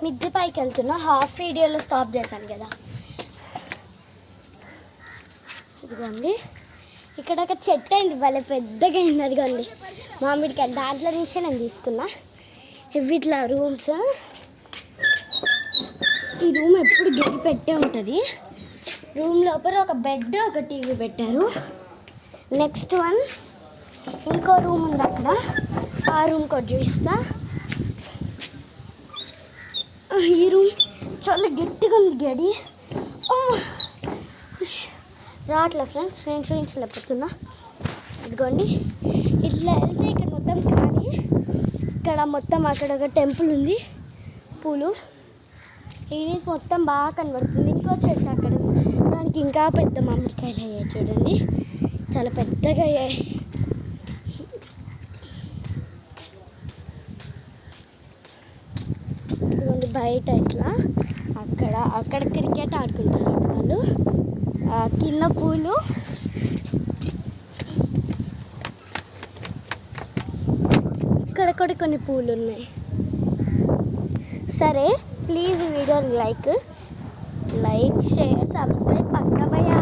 మిద్దె పైకి వెళ్తున్నా. హాఫ్ వీడియోలో స్టాప్ చేశాను కదా. ఇదిగోండి ఇక్కడ ఒక చెట్టు అయింది, భలే పెద్దగా అయింది. అదిగోండి మామిడికాయ, దాంట్లో నుంచే నేను తీసుకున్నా. ఇవి ఇట్లా రూమ్స్. ఈ రూమ్ ఎప్పుడు గడి పెట్టే ఉంటుంది. రూమ్ లోపల ఒక బెడ్, ఒక టీవీ పెట్టారు. నెక్స్ట్ వన్ ఇంకో రూమ్ ఉంది అక్కడ, ఆ రూమ్ కూడా చూపిస్తా. ఈ రూమ్ చాలా గట్టిగా ఉంది గడి. రావట్లే ఫ్రెండ్స్, నేను చూపించలేకపోతున్నా. ఇదిగోండి ఇట్లా వెళ్తే ఇక్కడ మొత్తం ఖాళీ. ఇక్కడ మొత్తం అక్కడ ఒక టెంపుల్ ఉంది, పూలు. ఈ నుంచి మొత్తం బాగా కనబడుతుంది. ఇంకో చెట్టు అక్కడ, దానికి ఇంకా పెద్ద మామిడికాయలు అయ్యాయి చూడండి, చాలా పెద్దగా అయ్యాయి. ఇదిగోండి బయట ఇట్లా అక్కడ క్రికెట్ ఆడుకుంటారు వాళ్ళు. కింద పూలు. ఇక్కడ కూడా కొన్ని పూలు ఉన్నాయి. సరే ప్లీజ్ వీడియోని లైక్, షేర్, సబ్స్క్రైబ్ పక్కా భయ్యా.